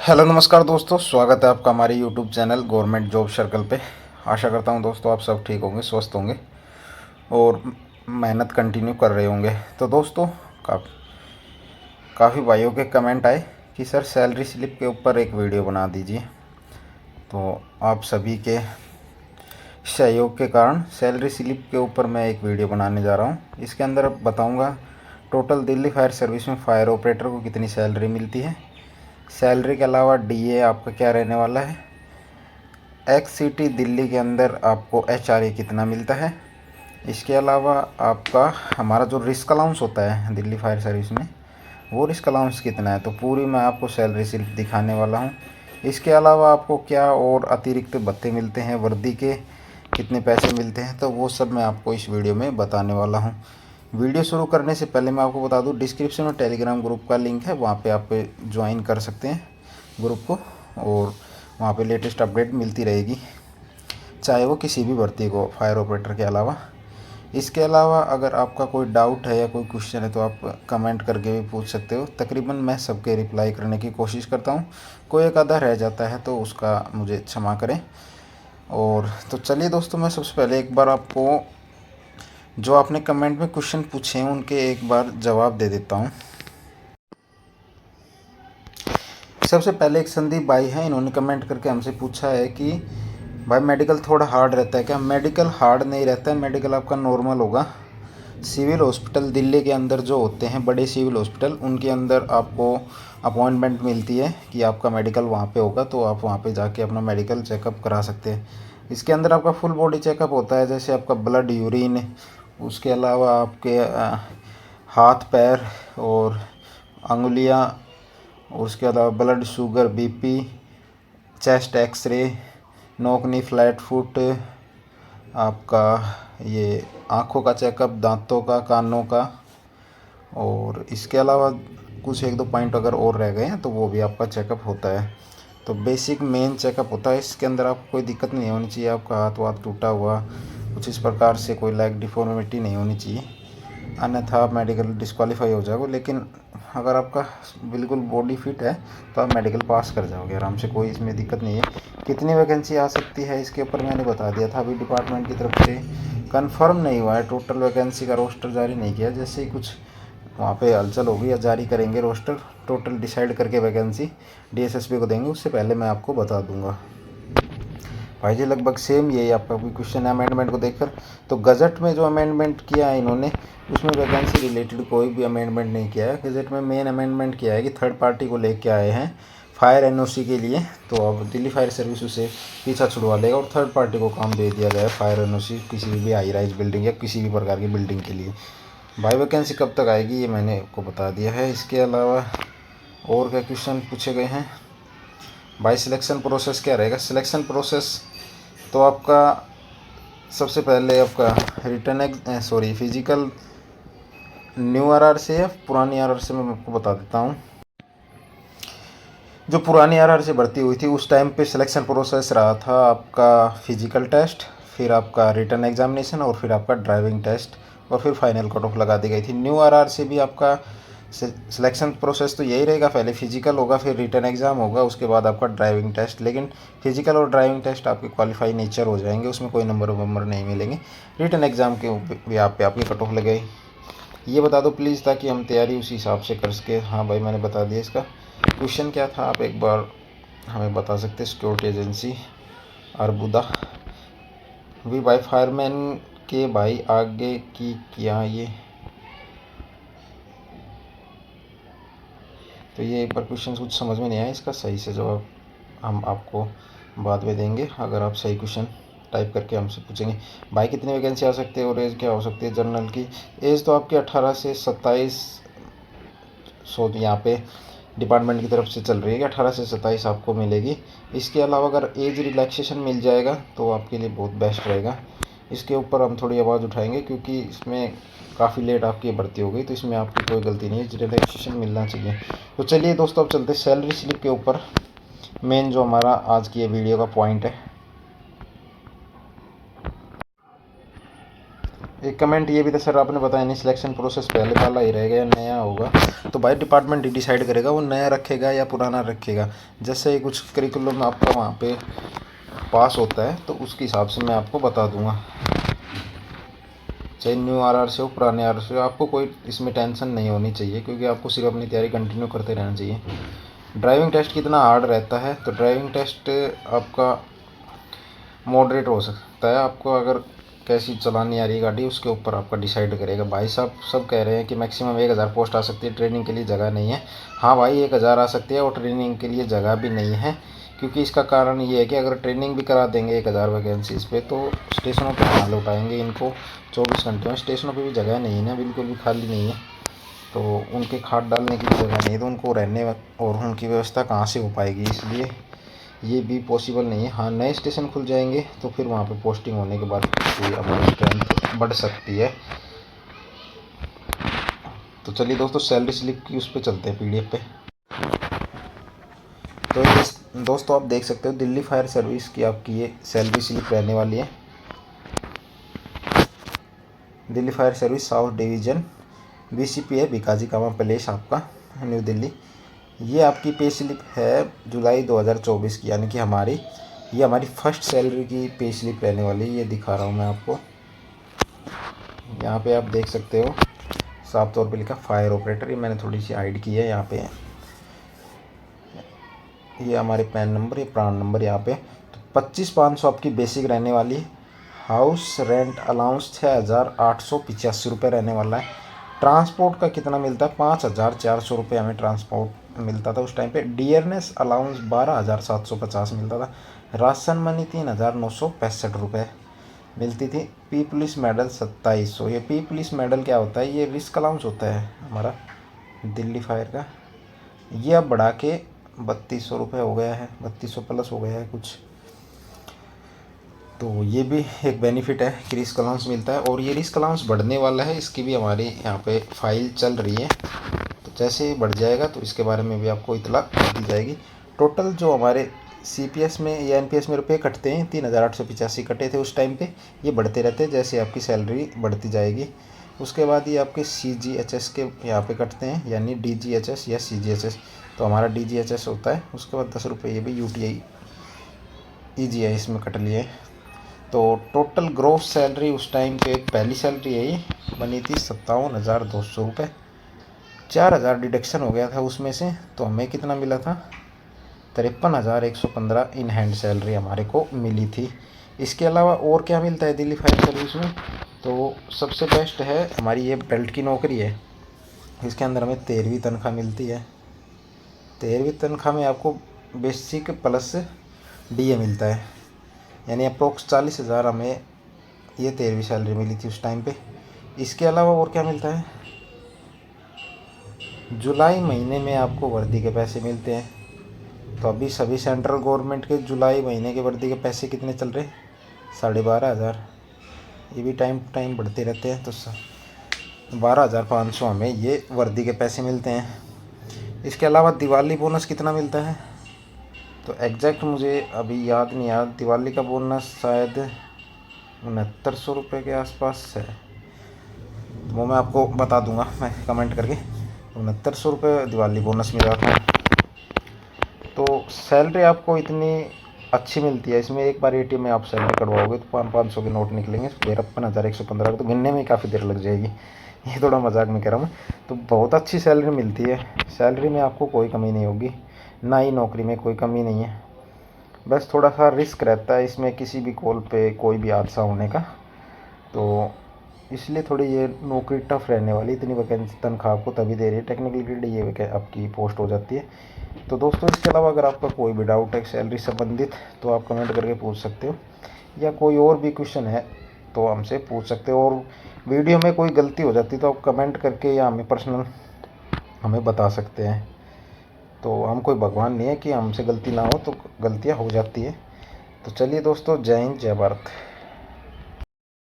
Hello नमस्कार दोस्तों, स्वागत है आपका हमारे YouTube channel government job circle पे। आशा करता हूँ दोस्तों आप सब ठीक होंगे, स्वस्थ होंगे और मेहनत कंटिन्यू कर रहे होंगे। तो दोस्तों काफ़ी भाइयों के कमेंट आए कि सर सैलरी स्लिप के ऊपर एक वीडियो बना दीजिए। तो आप सभी के सहयोग के कारण सैलरी स्लिप के ऊपर मैं एक वीडियो बनाने जा रहा हूँ। इसके अंदर बताऊँगा टोटल दिल्ली फायर सर्विस में फायर ऑपरेटर को कितनी सैलरी मिलती है, सैलरी के अलावा डीए आपका क्या रहने वाला है, एक्स सिटी दिल्ली के अंदर आपको एचआरए कितना मिलता है, इसके अलावा आपका हमारा जो रिस्क अलाउंस होता है दिल्ली फायर सर्विस में वो रिस्क अलाउंस कितना है। तो पूरी मैं आपको सैलरी सिर्फ दिखाने वाला हूँ। इसके अलावा आपको क्या और अतिरिक्त भत्ते मिलते हैं, वर्दी के कितने पैसे मिलते हैं, तो वो सब मैं आपको इस वीडियो में बताने वाला हूँ। वीडियो शुरू करने से पहले मैं आपको बता दूँ, डिस्क्रिप्शन में टेलीग्राम ग्रुप का लिंक है, वहाँ पे आप ज्वाइन कर सकते हैं ग्रुप को और वहाँ पे लेटेस्ट अपडेट मिलती रहेगी, चाहे वो किसी भी भर्ती को, फायर ऑपरेटर के अलावा। इसके अलावा अगर आपका कोई डाउट है या कोई क्वेश्चन है तो आप कमेंट करके भी पूछ सकते हो। तकरीबन मैं सबके रिप्लाई करने की कोशिश करता हूँ, कोई एक आधा रह जाता है तो उसका मुझे क्षमा करें। और तो चलिए दोस्तों, मैं सबसे पहले एक बार आपको जो आपने कमेंट में क्वेश्चन पूछे हैं उनके एक बार जवाब दे देता हूँ। सबसे पहले एक संदीप भाई हैं, इन्होंने कमेंट करके हमसे पूछा है कि भाई मेडिकल थोड़ा हार्ड रहता है क्या। मेडिकल हार्ड नहीं रहता है, मेडिकल आपका नॉर्मल होगा। सिविल हॉस्पिटल दिल्ली के अंदर जो होते हैं बड़े सिविल हॉस्पिटल, उनके अंदर आपको अपॉइंटमेंट मिलती है कि आपका मेडिकल वहाँ पे होगा, तो आप वहाँ पे जाके अपना मेडिकल चेकअप करा सकते हैं। इसके अंदर आपका फुल बॉडी चेकअप होता है, जैसे आपका ब्लड, यूरिन, उसके अलावा आपके हाथ पैर और अंगुलियाँ, उसके अलावा blood sugar, BP, chest x-ray, knock knee flat foot, आपका ये आँखों का चेकअप, दांतों का, कानों का, और इसके अलावा कुछ एक दो पॉइंट अगर और रह गए हैं तो वो भी आपका चेकअप होता है। तो बेसिक मेन चेकअप होता है। इसके अंदर आपको कोई दिक्कत नहीं होनी चाहिए, आपका हाथ वाथ टूटा हुआ कुछ इस प्रकार से कोई लेग डिफॉर्मिटी नहीं होनी चाहिए, अन्यथा आप मेडिकल डिस्क्वालीफाई हो जाओगे। लेकिन अगर आपका बिल्कुल बॉडी फिट है तो आप मेडिकल पास कर जाओगे आराम से, कोई इसमें दिक्कत नहीं है। कितनी वैकेंसी आ सकती है इसके ऊपर मैंने बता दिया था, अभी डिपार्टमेंट की तरफ से कंफर्म नहीं हुआ है, टोटल वैकेंसी का रोस्टर जारी नहीं किया। जैसे ही कुछ वहाँ पे हलचल होगी या जारी करेंगे रोस्टर, टोटल डिसाइड करके वैकेंसी डीएसएसपी को देंगे, उससे पहले मैं आपको बता दूंगा। भाई जी लगभग सेम यही आपका भी क्वेश्चन है अमेंडमेंट को देखकर। तो गजट में जो अमेंडमेंट किया है इन्होंने, उसमें वैकेंसी रिलेटेड कोई भी अमेंडमेंट नहीं किया है। गजट में मेन अमेंडमेंट किया है कि थर्ड पार्टी को लेके आए हैं फायर एनओसी के लिए, तो अब दिल्ली फायर सर्विस उसे पीछा छुड़वा लेगा और थर्ड पार्टी को काम दे दिया गया है फायर एनओसी किसी भी हाई राइज बिल्डिंग या किसी भी प्रकार की बिल्डिंग के लिए। भाई वैकेंसी कब तक आएगी ये मैंने आपको बता दिया है। इसके अलावा और क्या क्वेश्चन पूछे गए हैं भाई, सिलेक्शन प्रोसेस क्या रहेगा। सिलेक्शन प्रोसेस तो आपका सबसे पहले आपका रिटर्न फिजिकल न्यू आरआर से या पुरानी आरआर से मैं आपको बता देता हूँ। जो पुरानी आरआर से भर्ती हुई थी उस टाइम पे सिलेक्शन प्रोसेस रहा था आपका फिजिकल टेस्ट, फिर आपका रिटर्न एग्जामिनेशन और फिर आपका ड्राइविंग टेस्ट और फिर फाइनल कट ऑफ लगा दी गई थी। न्यू आरआर से भी आपका सिलेक्शन प्रोसेस तो यही रहेगा, पहले फिजिकल होगा, फिर रिटर्न एग्ज़ाम होगा, उसके बाद आपका ड्राइविंग टेस्ट। लेकिन फिजिकल और ड्राइविंग टेस्ट आपके क्वालिफाई नेचर हो जाएंगे, उसमें कोई नंबर वंबर नहीं मिलेंगे। रिटर्न एग्ज़ाम के भी आप पे आपकी कट ऑफ लगे। ये बता दो प्लीज़ ताकि हम तैयारी उसी हिसाब से कर सके। हाँ भाई मैंने बता दिया। इसका क्वेश्चन क्या था आप एक बार हमें बता सकते। सिक्योरिटी एजेंसी अरबुदा भी भाई फायरमैन के भाई आगे की क्या ये, तो ये एक बार क्वेश्चन कुछ समझ में नहीं आया, इसका सही से जवाब हम आपको बाद में देंगे अगर आप सही क्वेश्चन टाइप करके हमसे पूछेंगे। भाई कितनी वैकेंसी आ सकती है और एज क्या हो सकती है जनरल की। एज तो आपकी 18 से 27 यहाँ पे डिपार्टमेंट की तरफ से चल रही है कि 18 से 27 आपको मिलेगी। इसके अलावा अगर एज रिलैक्सेशन मिल जाएगा तो आपके लिए बहुत बेस्ट रहेगा। इसके ऊपर हम थोड़ी आवाज़ उठाएंगे क्योंकि इसमें काफ़ी लेट आपकी भर्ती हो गई, तो इसमें आपकी कोई गलती नहीं है, रिलैक्सेशन मिलना चाहिए। तो चलिए दोस्तों अब चलते सैलरी स्लिप के ऊपर, मेन जो हमारा आज की ये वीडियो का पॉइंट है। एक कमेंट ये भी था सर आपने बताया नहीं सिलेक्शन प्रोसेस पहले वाला ही रहेगा या नया होगा। तो भाई डिपार्टमेंट ही डिसाइड करेगा वो नया रखेगा या पुराना रखेगा। जैसे ही कुछ करिकुलम आपका वहाँ पे पास होता है तो उसके हिसाब से मैं आपको बता दूंगा, चाहे न्यू आर से हो पुराने आर से हो। आपको कोई इसमें टेंशन नहीं होनी चाहिए, क्योंकि आपको सिर्फ अपनी तैयारी कंटिन्यू करते रहना चाहिए। ड्राइविंग टेस्ट कितना हार्ड रहता है, तो ड्राइविंग टेस्ट आपका मॉडरेट हो सकता है। आपको अगर कैसी चलानी आ रही है गाड़ी उसके ऊपर आपका डिसाइड करेगा। भाई साहब सब कह रहे हैं कि मैक्सिमम 1000 पोस्ट आ सकती है, ट्रेनिंग के लिए जगह नहीं है। हाँ भाई 1000 आ सकती है और ट्रेनिंग के लिए जगह भी नहीं है, क्योंकि इसका कारण ये है कि अगर ट्रेनिंग भी करा देंगे 1000 वैकेंसीज़ पे तो स्टेशनों पर कहाँ लौटाएंगे इनको 24 घंटे में। स्टेशनों पर भी जगह नहीं है ना, बिल्कुल भी खाली नहीं है, तो उनके खाद डालने की भी जगह नहीं है, तो उनको रहने और उनकी व्यवस्था कहाँ से हो पाएगी, इसलिए ये भी पॉसिबल नहीं है। हाँ नए स्टेशन खुल जाएंगे तो फिर वहाँ पे पोस्टिंग होने के बाद अपनी स्ट्रेंथ बढ़ सकती है। तो चलिए दोस्तों सैलरी स्लिप की उस पर चलते हैं PDF पे। तो दोस्तों आप देख सकते हो दिल्ली फायर सर्विस की आपकी ये सैलरी स्लिप रहने वाली है। Delhi fire service south division VCP है भिकाजी कामा पैलेस आपका न्यू दिल्ली। ये आपकी पे स्लिप है जुलाई 2024 की, यानी कि ये हमारी फर्स्ट सैलरी की पे स्लिप रहने वाली है। ये दिखा रहा हूँ मैं आपको, यहाँ पे आप देख सकते हो साफ तौर पे लिखा फायर ऑपरेटर। ये मैंने थोड़ी सी हाइड की है यहाँ पे। ये हमारे पैन नंबर, ये प्राण नंबर यहाँ पे। तो 25,500 आपकी बेसिक रहने वाली है। हाउस रेंट अलाउंस 6,885 रुपये रहने वाला है। ट्रांसपोर्ट का कितना मिलता है 5,400 रुपये हमें ट्रांसपोर्ट मिलता था उस टाइम पे। डियरनेस अलाउंस 12,750 मिलता था। राशन मनी 3,965 रुपये मिलती थी। P police medal 2,700। ये पी पुलिस मेडल क्या होता है, ये रिस्क अलाउंस होता है हमारा दिल्ली फायर का। ये अब बढ़ा के 3,200 रुपये हो गया है, 3,200 प्लस हो गया है कुछ। तो ये भी एक बेनिफिट है कि रिस्क अलाउंस मिलता है, और ये रिस्क अलाउंस बढ़ने वाला है। इसकी भी हमारी यहाँ पे फाइल चल रही है, तो जैसे ही बढ़ जाएगा तो इसके बारे में भी आपको इतला दी जाएगी। टोटल जो हमारे CPS में या NPS में रुपए कटते हैं 3,885 कटे थे उस टाइम पे। ये बढ़ते रहते हैं जैसे आपकी सैलरी बढ़ती जाएगी। उसके बाद ये आपके CGHS के यहाँ पे कटते हैं, यानी DGHS या CGHS। तो हमारा DGHS होता है, उसके बाद 10 रुपये ये भी UTI EGI इसमें कट लिए। तो टोटल ग्रोस सैलरी उस टाइम पे पहली सैलरी यही बनी थी 57,200 रुपये। 4,000 डिडक्शन हो गया था उसमें से, तो हमें कितना मिला था 53,115 इन हैंड सैलरी हमारे को मिली थी। इसके अलावा और क्या मिलता है दिल्ली फायर सर्विस में, तो सबसे बेस्ट है हमारी ये बेल्ट की नौकरी है। इसके अंदर हमें 13वीं तनख्वाह मिलती है। 13वीं तनख्वाह में आपको बेसिक प्लस DA मिलता है, यानी अप्रोक्स 40,000 हमें ये 13वीं सैलरी मिली थी उस टाइम पे। इसके अलावा और क्या मिलता है, जुलाई महीने में आपको वर्दी के पैसे मिलते हैं। तो अभी सभी सेंट्रल गवर्नमेंट के जुलाई महीने के वर्दी के पैसे कितने चल रहे 12,500। ये भी टाइम टू टाइम बढ़ते रहते हैं, तो 12,500 हमें ये वर्दी के पैसे मिलते हैं। इसके अलावा दिवाली बोनस कितना मिलता है, तो एग्जैक्ट मुझे अभी याद नहीं याद। दिवाली का बोनस शायद 6900 रुपये के आसपास है, तो वो मैं आपको बता दूंगा मैं कमेंट करके। 6900 रुपये दिवाली बोनस मिला था। तो सैलरी आपको इतनी अच्छी मिलती है। इसमें एक बार ATM में आप सैलरी कटवाओगे तो 500 के नोट निकलेंगे, 53,115 तो गिनने में काफ़ी देर लग जाएगी। ये थोड़ा मजाक में कह रहा हूँ। तो बहुत अच्छी सैलरी मिलती है, सैलरी में आपको कोई कमी नहीं होगी, ना ही नौकरी में कोई कमी नहीं है। बस थोड़ा सा रिस्क रहता है इसमें किसी भी कॉल पे कोई भी हादसा होने का, तो इसलिए थोड़ी ये नौकरी टफ रहने वाली। इतनी वैकेंसी तनख्वाह आपको तभी दे रही है, टेक्निकल ग्रेड ये आपकी पोस्ट हो जाती है। तो दोस्तों इसके अलावा अगर आपका कोई भी डाउट है सैलरी संबंधित तो आप कमेंट करके पूछ सकते हो, या कोई और भी क्वेश्चन है तो हमसे पूछ सकते हो। और वीडियो में कोई गलती हो जाती तो आप कमेंट करके या हमें पर्सनल हमें बता सकते हैं। तो हम कोई भगवान नहीं है कि हमसे गलती ना हो, तो गलतियाँ हो जाती है। तो चलिए दोस्तों, जय हिंद जय भारत।